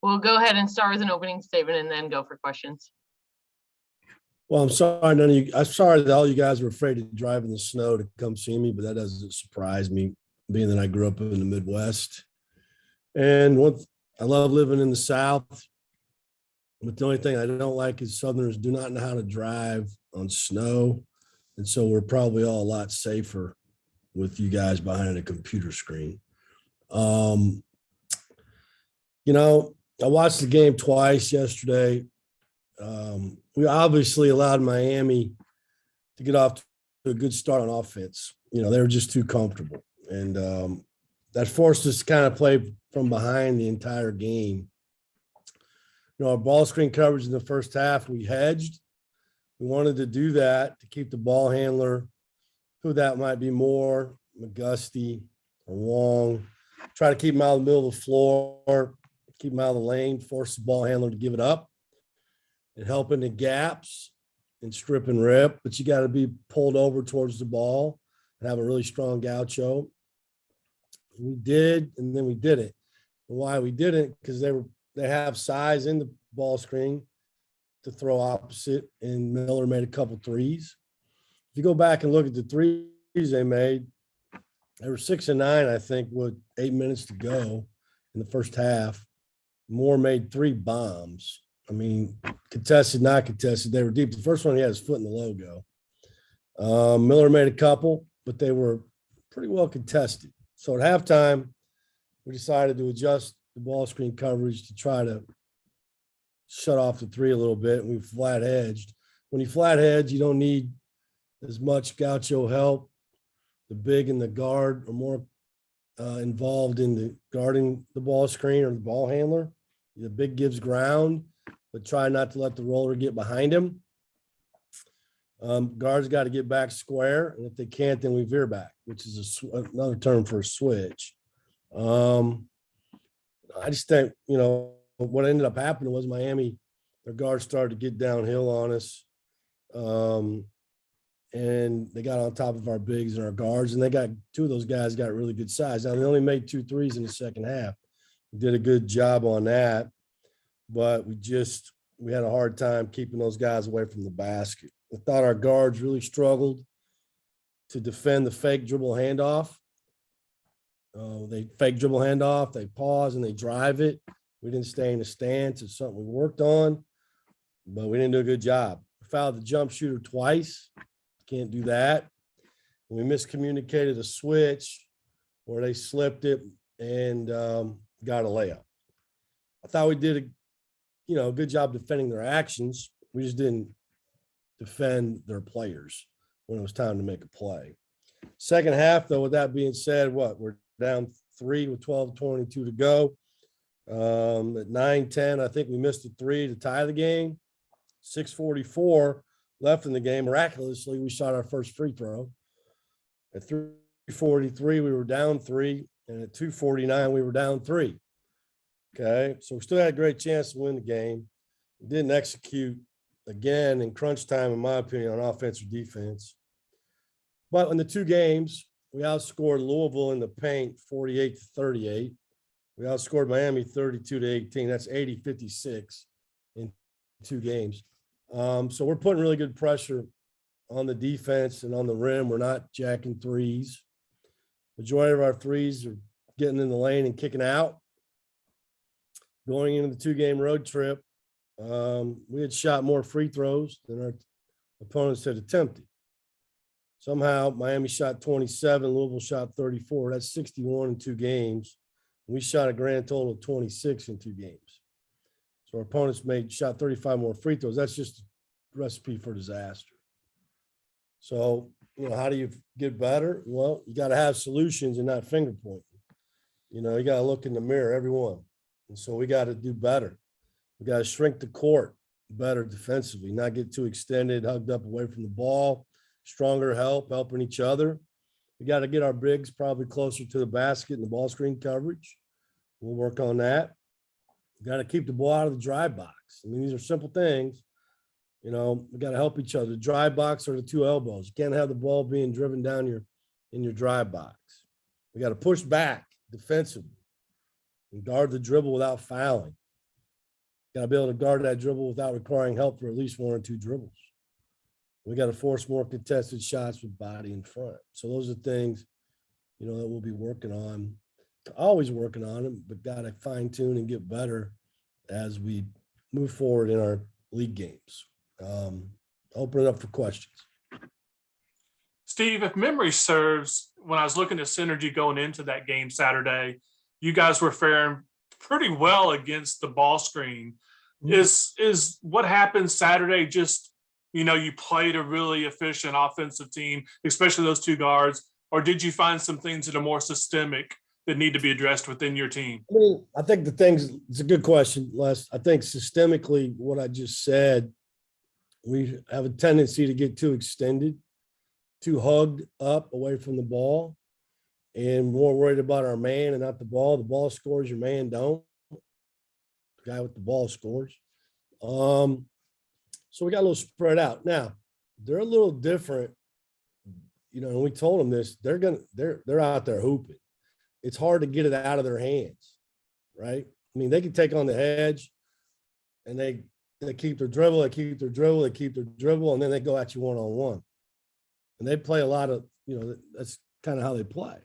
We'll go ahead and start with an opening statement and then go for questions. Well, I'm sorry, I'm sorry that all you guys were afraid to drive in the snow to come see me, but that doesn't surprise me, being that I grew up in the Midwest. And I love living in the South, but the only thing I don't like is Southerners do not know how to drive on snow. And so we're probably all a lot safer with you guys behind a computer screen. I watched the game twice yesterday. We obviously allowed Miami to get off to a good start on offense. They were just too comfortable. And that forced us to kind of play from behind the entire game. Our ball screen coverage in the first half, we hedged. We wanted to do that to keep the ball handler, who that might be more, McGusty or Wong, try to keep him out of the middle of the floor, keep him out of the lane, force the ball handler to give it up, and help in the gaps and strip and rip. But you got to be pulled over towards the ball and have a really strong gaucho. We did, and then we didn't. And why we didn't? Because they have size in the ball screen to throw opposite, and Miller made a couple threes. If you go back and look at the threes they made, they were 6 and 9, I think, with 8 minutes to go in the first half. Moore made 3 bombs. I mean, contested, not contested. They were deep. The first one, he had his foot in the logo. Miller made a couple, but they were pretty well contested. So at halftime, we decided to adjust the ball screen coverage to try to shut off the 3 a little bit. And we flat hedged. When you flat hedge, you don't need as much gaucho help. The big and the guard are more involved in the guarding the ball screen or the ball handler. The big gives ground, but try not to let the roller get behind him. Guards got to get back square, and if they can't, then we veer back, which is another term for a switch. I just think, what ended up happening was Miami, their guards started to get downhill on us, and they got on top of our bigs and our guards, and 2 of those guys got really good size. Now, they only made 2 threes in the second half. We did a good job on that, but we had a hard time keeping those guys away from the basket. I thought our guards really struggled to defend the fake dribble handoff. They fake dribble handoff, they pause, and they drive it. We didn't stay in the stance. It's something we worked on, but we didn't do a good job. We fouled the jump shooter twice. Can't do that. We miscommunicated a switch where they slipped it and got a layup. I thought we did a good job defending their actions. We just didn't defend their players when it was time to make a play. Second half, though, with that being said, we're down 3 with 12:22 to go. At 9:10, I think we missed a 3 to tie the game. 6:44 left in the game. Miraculously, we shot our first free throw. At 3:43, we were down 3, and at 2:49, we were down 3. Okay, so we still had a great chance to win the game. We didn't execute again in crunch time, in my opinion, on offense or defense. But in the 2 games, we outscored Louisville in the paint 48-38. We outscored Miami 32-18. That's 80-56 in 2 games. So we're putting really good pressure on the defense and on the rim. We're not jacking threes. Majority of our threes are getting in the lane and kicking out. Going into the 2-game road trip, we had shot more free throws than our opponents had attempted. Somehow Miami shot 27, Louisville shot 34. That's 61 in 2 games. We shot a grand total of 26 in 2 games. So our opponents shot 35 more free throws. That's just a recipe for disaster. So, how do you get better? Well, you got to have solutions and not finger pointing. You got to look in the mirror, everyone. And so we got to do better. We got to shrink the court better defensively, not get too extended, hugged up away from the ball, stronger helping each other. We got to get our bigs probably closer to the basket and the ball screen coverage. We'll work on that. We got to keep the ball out of the dry box. I mean, these are simple things. We got to help each other. The dry box or the 2 elbows. You can't have the ball being driven down in your dry box. We got to push back defensively and guard the dribble without fouling. Got to be able to guard that dribble without requiring help for at least 1 or 2 dribbles. We got to force more contested shots with body in front. So those are things, that we'll be working on, always working on them, but got to fine tune and get better as we move forward in our league games. Open it up for questions. Steve, if memory serves, when I was looking at synergy going into that game Saturday, you guys were faring pretty well against the ball screen. Is what happened Saturday just, you played a really efficient offensive team, especially those 2 guards, or did you find some things that are more systemic that need to be addressed within your team? I think it's a good question, Les. I think systemically what I just said, we have a tendency to get too extended, too hugged up away from the ball, and more worried about our man and not the ball. The ball scores, your man don't. The guy with the ball scores. So we got a little spread out. Now, they're a little different, and we told them this, they're out there hooping. It's hard to get it out of their hands, right? I mean, they can take on the edge and they keep their dribble, and then they go at you one-on-one. And they play a lot of, that's kind of how they play.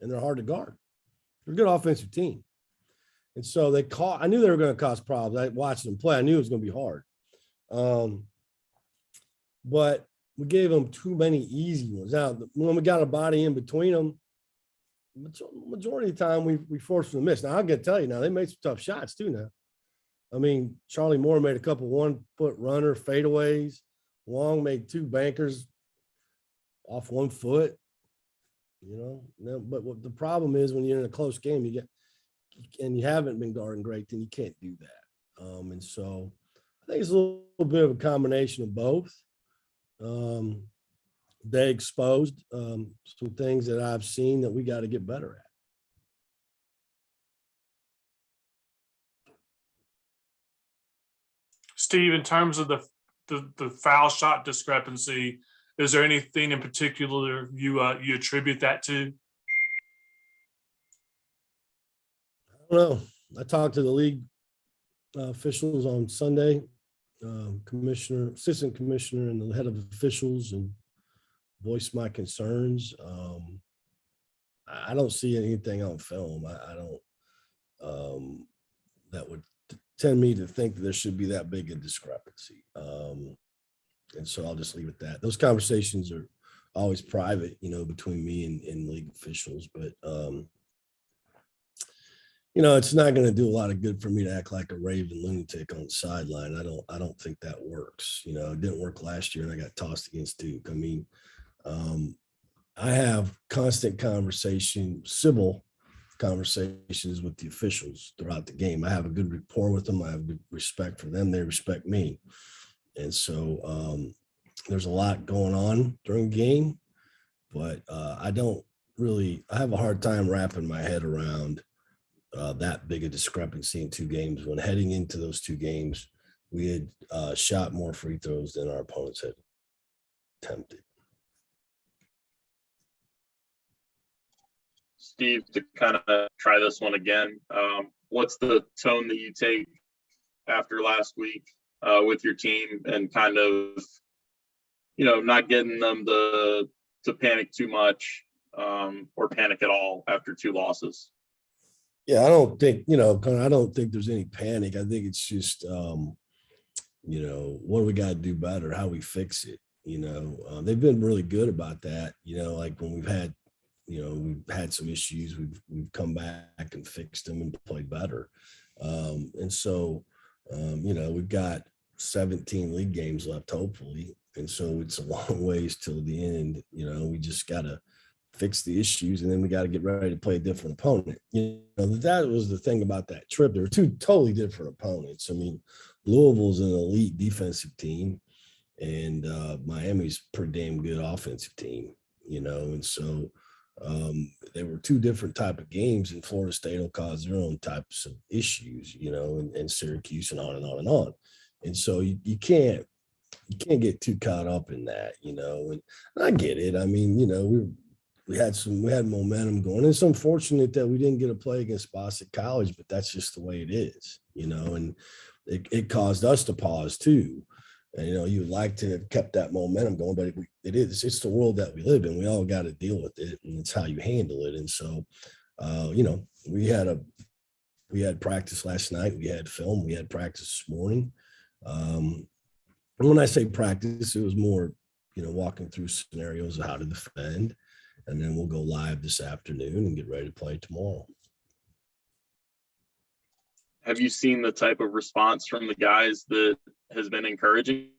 And they're hard to guard. They're a good offensive team. And so I knew they were going to cause problems. I watched them play. I knew it was going to be hard. But we gave them too many easy ones. Now, when we got a body in between them, majority of the time we forced them to miss. Now, I'm going to tell you now, they made some tough shots too now. I mean, Charlie Moore made a couple 1-foot runner fadeaways. Wong made 2 bankers off 1 foot, But what the problem is when you're in a close game, and you haven't been guarding great, then you can't do that. And so I think it's a little bit of a combination of both. They exposed some things that I've seen that we got to get better at. Steve, in terms of the foul shot discrepancy, is there anything in particular you attribute that to? I don't know. I talked to the league officials on Sunday, assistant commissioner, and the head of officials, and voiced my concerns. I don't see anything on film. I don't that would tend me to think that there should be that big a discrepancy. And so I'll just leave it at that. Those conversations are always private, between me and league officials, but it's not going to do a lot of good for me to act like a raving lunatic on the sideline. I don't think that works. It didn't work last year, and I got tossed against Duke. I mean, I have constant civil conversations with the officials throughout the game. I have a good rapport with them. I have good respect for them. They respect me. And so there's a lot going on during the game, but I have a hard time wrapping my head around that big a discrepancy in 2 games, when heading into those 2 games, we had shot more free throws than our opponents had attempted. Steve, to kind of try this one again, what's the tone that you take after last week with your team, and kind of, not getting them to panic too much or panic at all after 2 losses? Yeah, I don't think, I don't think there's any panic. I think it's just, what do we got to do better? How we fix it? They've been really good about that. Like when we've had some issues, we've come back and fixed them and played better. And so, we've got 17 league games left, hopefully. And so it's a long ways till the end. We just got to fix the issues, and then we got to get ready to play a different opponent. That was the thing about that trip. There were 2 totally different opponents. I mean, Louisville's an elite defensive team, and Miami's a pretty damn good offensive team, and so they were 2 different type of games, and Florida State will cause their own types of issues, and Syracuse, and on and on and on. And so you can't get too caught up in that, and I get it. I mean, we had momentum going. It's unfortunate that we didn't get a play against Boston College, but that's just the way it is, and it caused us to pause too. And, you'd like to have kept that momentum going, but it's the world that we live in. We all got to deal with it, and it's how you handle it. And so, we had practice last night. We had film. We had practice this morning. And when I say practice, it was more, walking through scenarios of how to defend. And then we'll go live this afternoon and get ready to play tomorrow. Have you seen the type of response from the guys that has been encouraging?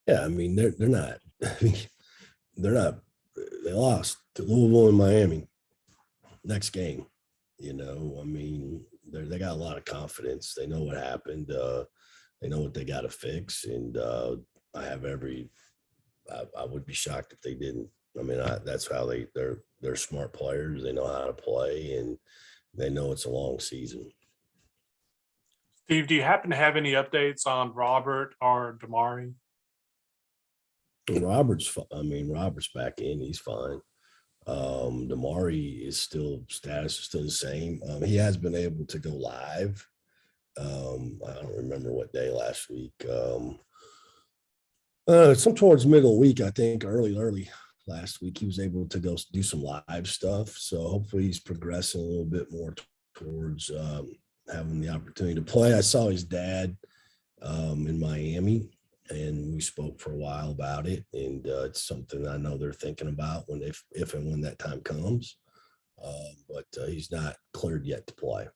Yeah, I mean, they're not. They're not. They lost to Louisville and Miami. Next game, I mean, they got a lot of confidence. They know what happened. They know what they got to fix, and I would be shocked if they didn't. I mean, that's how they're smart players. They know how to play, and they know it's a long season. Steve, do you happen to have any updates on Robert or Damari? Robert's back in. He's fine. Damari is status is still the same. He has been able to go live. I don't remember what day last week. Some towards middle of the week, I think early last week, he was able to go do some live stuff. So hopefully he's progressing a little bit more towards having the opportunity to play. I saw his dad in Miami, and we spoke for a while about it. And it's something I know they're thinking about if and when that time comes. But he's not cleared yet to play.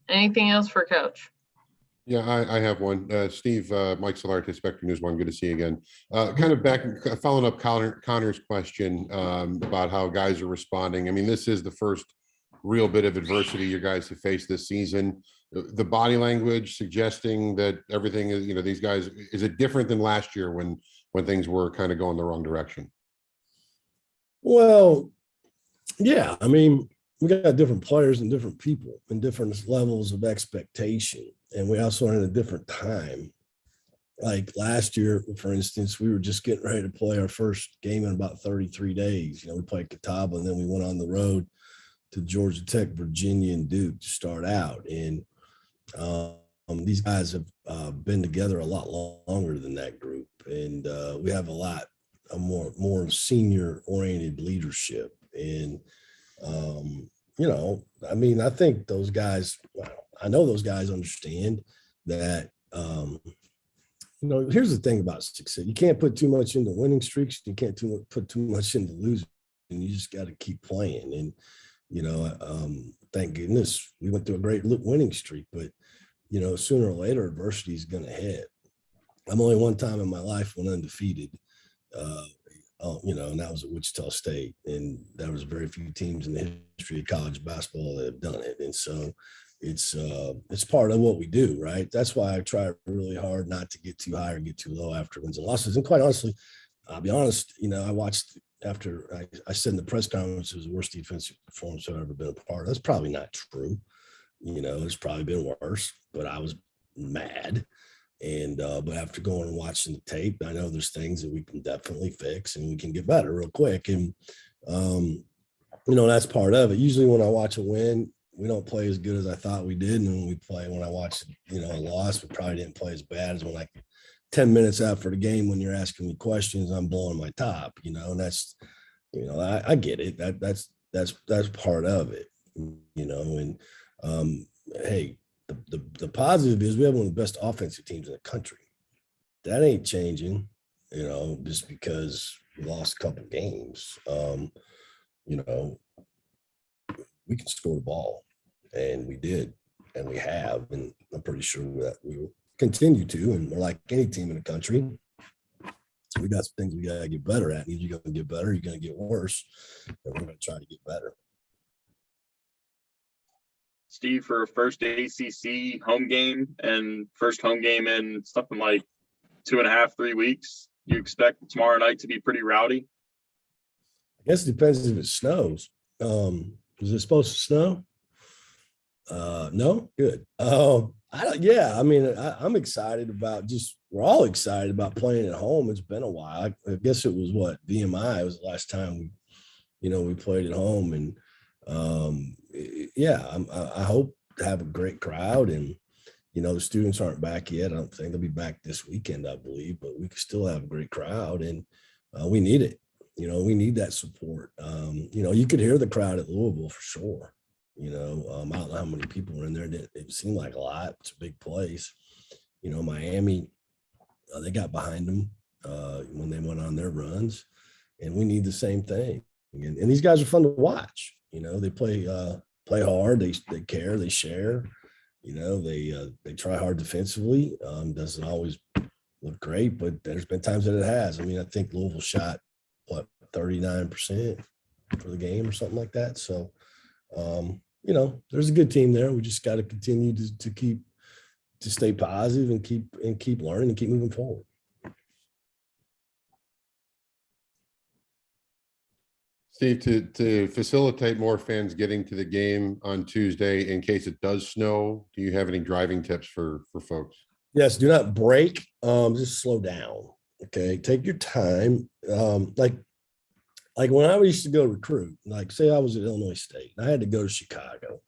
Anything else for Coach? Yeah, I have one. Steve, Mike Solarte, Spectrum News One. Good to see you again. Kind of following up Connor's question about how guys are responding. I mean, this is the first real bit of adversity you guys have faced this season. The body language suggesting that everything is, these guys, is it different than last year when things were kind of going the wrong direction? Well, yeah, I mean, we got different players and different people and different levels of expectation. And we also are in a different time. Like last year, for instance, we were just getting ready to play our first game in about 33 days. We played Catawba, and then we went on the road to Georgia Tech, Virginia, and Duke to start out. And these guys have been together a lot longer than that group. And we have a lot of more senior-oriented leadership. And I mean, I think those guys, I know those guys understand that, here's the thing about success. You can't put too much into winning streaks. You can't put too much into losing. And you just got to keep playing. And, thank goodness we went through a great winning streak, but, sooner or later, adversity is going to hit. I'm only one time in my life went undefeated. And that was at Wichita State. And there was very few teams in the history of college basketball that have done it. And so it's part of what we do, right? That's why I try really hard not to get too high or get too low after wins and losses. And quite honestly, I'll be honest, I watched after I said in the press conference it was the worst defensive performance I've ever been a part of. That's probably not true. It's probably been worse, but I was mad. And but after going and watching the tape, I know there's things that we can definitely fix and we can get better real quick. And that's part of it. Usually when I watch a win, we don't play as good as I thought we did. And when I watch a loss, we probably didn't play as bad as when 10 minutes after the game, when you're asking me questions, I'm blowing my top, and that's, I get it. That's part of it, and hey, the positive is we have one of the best offensive teams in the country. That ain't changing, just because we lost a couple of games. We can score the ball, and we did, and we have, and I'm pretty sure that we will continue to. And we're like any team in the country. We got some things we got to get better at. And you're going to get better, you're going to get worse, and we're going to try to get better. Steve, for a first ACC home game and first home game in something like 2.5, 3 weeks, you expect tomorrow night to be pretty rowdy? I guess it depends if it snows. Is it supposed to snow? No, good. Yeah, I mean, I'm excited about we're all excited about playing at home. It's been a while. I guess it was what VMI was the last time we played at home, and yeah, I hope to have a great crowd. And the students aren't back yet. I don't think they'll be back this weekend, I believe, but we can still have a great crowd, and we need it. We need that support. You could hear the crowd at Louisville for sure. I don't know how many people were in there. It seemed like a lot. It's a big place. Miami, they got behind them when they went on their runs, and we need the same thing. And these guys are fun to watch. They play hard. They care. They share. They try hard defensively. Doesn't always look great, but there's been times that it has. I mean, I think Louisville shot 39% for the game or something like that. So, there's a good team there. We just got to continue to stay positive and keep learning and keep moving forward. Steve, to facilitate more fans getting to the game on Tuesday, in case it does snow, do you have any driving tips for folks? Yes, do not brake. Just slow down. Okay, take your time. Like when I used to go recruit, like say I was at Illinois State and I had to go to Chicago,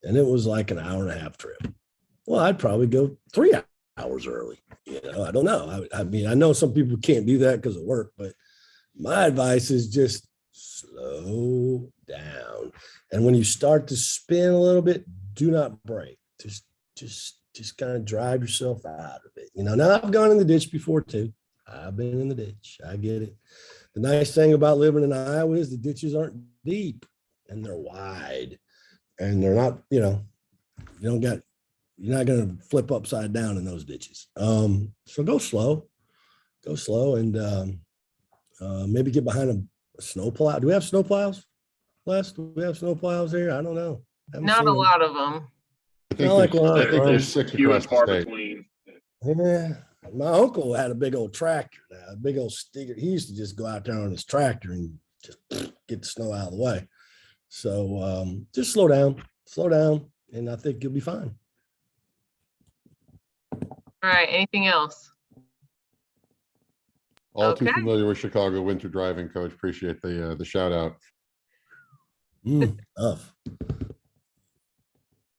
and it was like an hour and a half trip. Well, I'd probably go 3 hours early. I don't know. I mean, I know some people can't do that because of work, but my advice is just slow down. And when you start to spin a little bit, do not brake. Just kind of drive yourself out of it. Now I've gone in the ditch before too. I've been in the ditch. I get it. The nice thing about living in Iowa is the ditches aren't deep and they're wide, and they're not, you're not going to flip upside down in those ditches. So go slow and maybe get behind a snow plow. Do we have snow plows? Les, do we have snow plows here? I don't know. Not a lot of them. I think Not like I think there's 6 Few and across far the state. between. Yeah. My uncle had a big old tractor now, a big old sticker. He used to just go out there on his tractor and just get the snow out of the way. So just slow down, and I think you'll be fine. All right. Anything else? All too Okay. familiar with Chicago winter driving, Coach. Appreciate the shout out. Tough.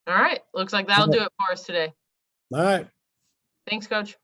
All right. Looks like that'll do it for us today. All right. Thanks, Coach.